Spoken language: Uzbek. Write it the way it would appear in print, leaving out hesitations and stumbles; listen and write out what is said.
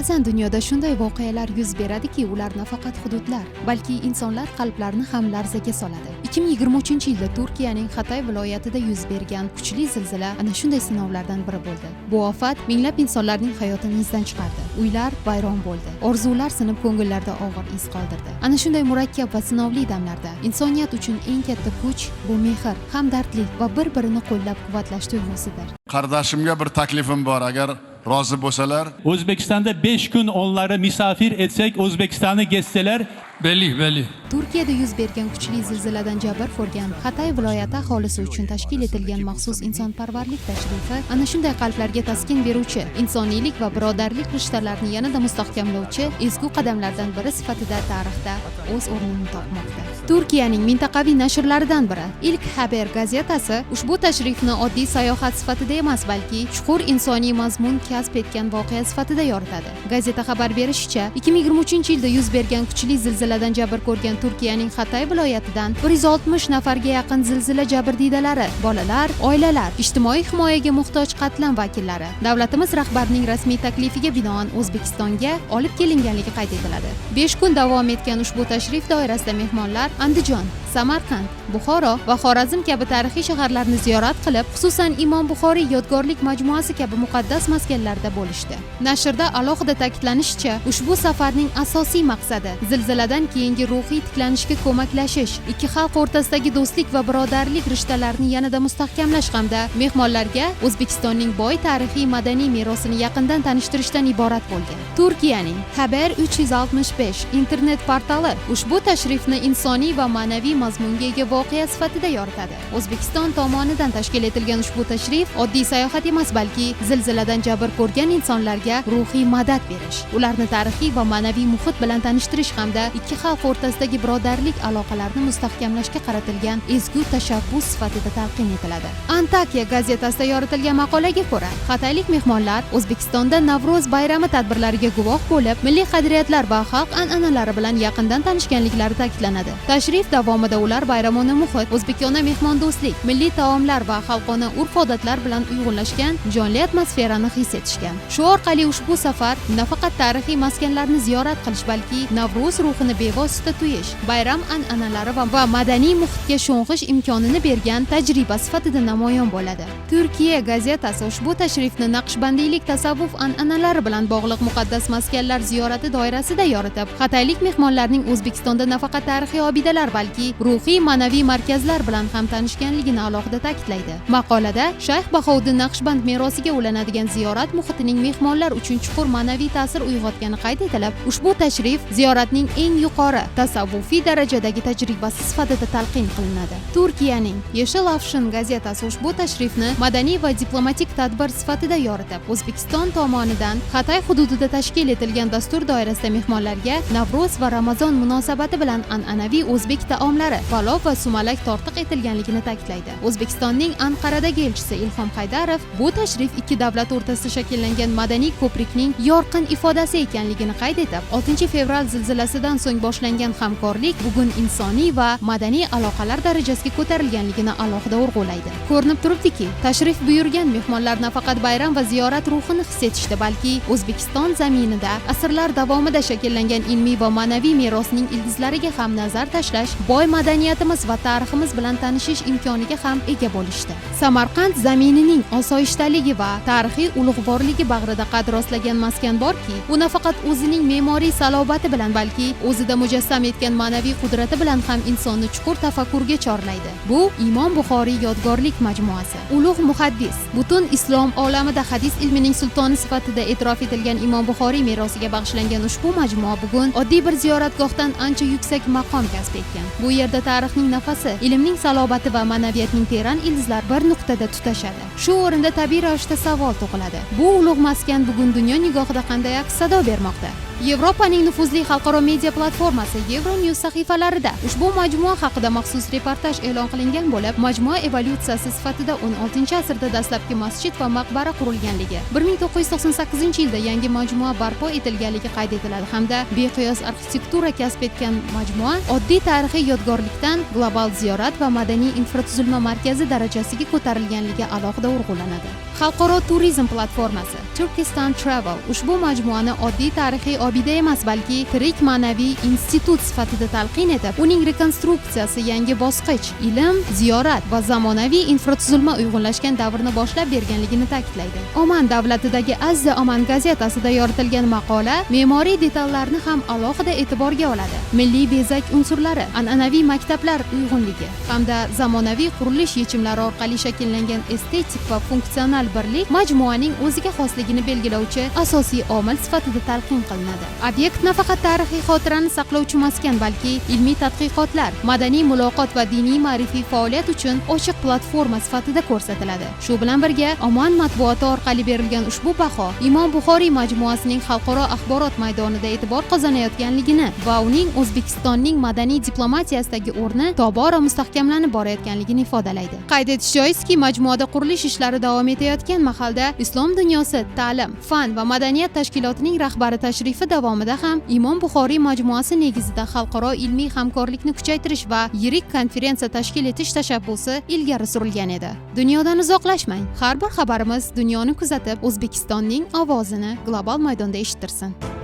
Ba'zan dunyoda shunday voqealar yuz beradiki, ular nafaqat hududlar, balki insonlar qalblarini ham larzaga soladi. 2023-yilda Turkiyaning Hatay viloyatida yuz bergan kuchli zilzila ana shunday sinovlardan biri bo'ldi. Bu ofat minglab insonlarning hayotini izdan chiqardi. Uylar vayron bo'ldi. Orzular sinib, ko'ngillarda og'ir iz qoldirdi. Ana shunday murakkab va sinovli damlarda insoniyat uchun eng katta kuch bu mehr, hamdardlik va bir-birini qo'llab-quvvatlash tuyg'usidir. Qardoshimga bir taklifim bor, agar rozi bo'lsalar. O'zbekistonda 5 kun onları misafir etsek, O'zbekistonni gezseler, belli. Turkiyada yuz bergan kuchli zilziladan jabr ko'rgan Hatay viloyati aholisi uchun tashkil etilgan maxsus insonparvarlik tashrifi ana shunday qalblarga taskin beruvchi, insoniylik va birodarlik rishtalarini yanada mustahkamlovchi ezgu qadamlardan biri sifatida tarixda o'z o'rnini topmoqda. Turkiyaning mintaqaviy nashrlaridan biri Ilk Haber gazetasi ushbu tashrifni oddiy sayohat sifatida emas, balki chuqur insoniy mazmun kasb etgan voqea sifatida yoritadi. Gazeta xabar berishicha, 2023-yilda yuz bergan kuchli zilziladan jabr ko'rgan Turkiyaning Hatay viloyatidan 160 nafarga yaqin zilzila jabrdidalari, bolalar, oilalar, ijtimoiy himoyaga muhtoj qatlam vakillari davlatimiz rahbarining rasmiy taklifiga binoan O'zbekistonga olib kelinganligi qayd etiladi. 5 kun davom etgan ushbu tashrif doirasida mehmonlar Andijon, Samarqand, Buxoro va Xorazm kabi tarixiy shaharlarni ziyorat qilib, xususan Imom Buxoriy yodgorlik majmuasi kabi muqaddas maskanlarda bo'lishdi. Nashrda alohida ta'kidlanishicha, ushbu safarning asosiy maqsadi zilziladan keyingi ruhiy tiklanishga ko'maklashish, ikki xalq o'rtasidagi do'stlik va birodarlik rishtalarini yanada mustahkamlash hamda mehmonlarga O'zbekistonning boy tarixiy madaniy merosini yaqindan tanishtirishdan iborat bo'lgan. Turkiyaning Haber 365 internet portali ushbu tashrifni insoniy va ma'naviy mazmunga ega voqea sifatida yoritadi. O'zbekiston tomonidan tashkil etilgan ushbu tashrif oddiy sayohat emas, balki zilziladan jabr ko'rgan insonlarga ruhiy madad berish, ularni tarixiy va ma'naviy muhit bilan tanishtirish hamda ikki xalq o'rtasidagi birodarlik aloqalarini mustahkamlashga qaratilgan ezgu tashabbus sifatida talqin etiladi. Antakya gazetasida yoritilgan maqolaga ko'ra, xataylik mehmonlar O'zbekistonda Navro'z bayrami tadbirlariga guvoh bo'lib, milliy qadriyatlar va xalq an'analari bilan yaqindan tanishganliklari ta'kidlanadi. Tashrif davomida ular bayramona muhit, o'zbekona mehmondo'stlik, milliy taomlar va xalqona urf-odatlar bilan uyg'unlashgan jonli atmosferani his etishgan. Shu orqali ushbu safar nafaqat tarixiy maskanlarni ziyorat qilish, balki Navro'z ruhini bevosita tuyish, bayram an'analari va madaniy muhitga sho'ng'ish imkonini bergan tajriba sifatida namoyon bo'ladi. Turkiya gazetasi ushbu tashrifni naqshbandiylik tasavvuf an'analari bilan bog'liq muqaddas maskanlar ziyorati doirasida yoritib, xataylik mehmonlarning O'zbekistonda nafaqat tarixiy obidalar, balki ruhiy ma'naviy markazlar bilan ham tanishganligini alohida ta'kidlaydi. Maqolada Shayx Bahovuddin Naqshband merosiga ulanadigan ziyorat muhitining mehmonlar uchun chuqur ma'naviy ta'sir uyg'otgani qayd etilib, ushbu tashrif ziyoratning eng yuqori tasavvufiy darajadagi tajribasi sifatida talqin qilinadi. Turkiyaning Yeshil Afshin gazetasi ushbu tashrifni madaniy va diplomatik tadbir sifatida yoritib, O'zbekiston tomonidan Hatay hududida tashkil etilgan dastur doirasida mehmonlarga Navro'z va Ramazon munosabati bilan an'anaviy o'zbek taomlari, palov va sumalak tortiq etilganligini ta'kidlaydi. O'zbekistonning Anqaradagi elchisi Ilhom Haydarov bu tashrif ikki davlat o'rtasida shakllangan madaniy ko'prikning yorqin ifodasi ekanligini qayd etib, 6-fevral zilzilasidan so'ng boshlangan hamkorlik bugun insoniy va madaniy aloqalar darajasiga ko'tarilganligini alohida urg'ulaydi. Ko'rinib turibdiki, tashrif buyurgan mehmonlar nafaqat bayram va ziyorat ruhini his etishdi, balki O'zbekiston zaminida asrlar davomida shakllangan ilmiy va ma'naviy merosning ildizlariga ham nazar tashlash, boy madaniyatimiz va tariximiz bilan tanishish imkoniga ham ega bo'lishdi. Samarqand zaminining osoyishtaligi va tarixiy ulug'vorligi bag'rida qad rostlagan maskan borki, u nafaqat o'zining me'moriy salobati bilan, balki o'zida mujassam etgan ma'naviy qudrati bilan ham insonni chuqur tafakkurga chorlaydi. Bu Imom Buxoriy yodgorlik majmuasi. Ulug' muhaddis, butun islom olamida hadis ilmining sultoni sifatida e'tirof etilgan Imom Buxoriy merosiga bag'ishlangan ushbu majmua bugun oddiy bir ziyoratgohdan ancha yuksak maqom kasb etgan. Bu yerda tarixning nafasi, ilmning salobati va ma'naviyatning teran ildizlari bir nuqtada tutashadi. Shu o'rinda tabiiy ravishda savol tug'iladi. Bu ulug' maskan bugun dunyo nigohida qanday aks-sado bermoqda? Yevropaning nufuzli xalqaro media platformasi Euronews sahifalarida ushbu majmua haqida maxsus reportaj e'lon qilingan bo'lib, majmua evolyutsiyasi sifatida 16-asrda dastlabki masjid va maqbara qurilganligi, 1998-yilda yangi majmua barpo etilganligi qayd etiladi hamda beqiyos arxitektura kasb etgan majmua oddiy tarixiy yodgorlikdan global ziyorat va madaniy infratuzilma markazi darajasiga ko'tarilganligi alohida urg'ulanadi. Xalqaro turizm platformasi Turkistan Travel ushbu majmuani oddiy tarixiy obida emas, balki tirik ma'naviy institut sifatida talqin etib, uning rekonstruksiyasi yangi bosqich, ilm, ziyorat va zamonaviy infratuzilma uyg'unlashgan davrni boshlab berganligini ta'kidlaydi. Oman davlatidagi Azza Oman gazetasida yoritilgan maqola me'moriy detallarni ham alohida e'tiborga oladi. Milliy bezak unsurlari, an'anaviy maktablar uyg'unligi hamda zamonaviy qurilish yechimlari orqali shakllangan estetik va funksional birlik majmuaning o'ziga xosligini belgilovchi asosiy omil sifatida talqin qilinadi. Obyekt nafaqat tarixiy xotirani saqlovchi maskan, balki ilmiy tadqiqotlar, madaniy muloqot va diniy ma'rifiy faoliyat uchun ochiq platforma sifatida ko'rsatiladi. Shu bilan birga, Oman matbuoti orqali berilgan ushbu baho Imom Buxoriy majmuasining xalqaro axborot maydonida e'tibor qozonayotganligini va uning O'zbekistonning madaniy diplomatiyasidagi o'rni tobora mustahkamlanib borayotganligini ifodalaydi. Qayd etish joizki, majmuada qurilish ishlari davom etayotgan mahalda Islom dunyosi ta'lim, fan va madaniyat tashkilotining rahbari tashrifi davomida ham Imom Buxoriy majmuasi negizida xalqaro ilmiy hamkorlikni kuchaytirish va yirik konferensiya tashkil etish tashabbusi ilgari surilgan edi. Dunyodan uzoqlashmang. Har bir xabarimiz dunyoni kuzatib, O'zbekistonning ovozini global maydonda eshittirsin.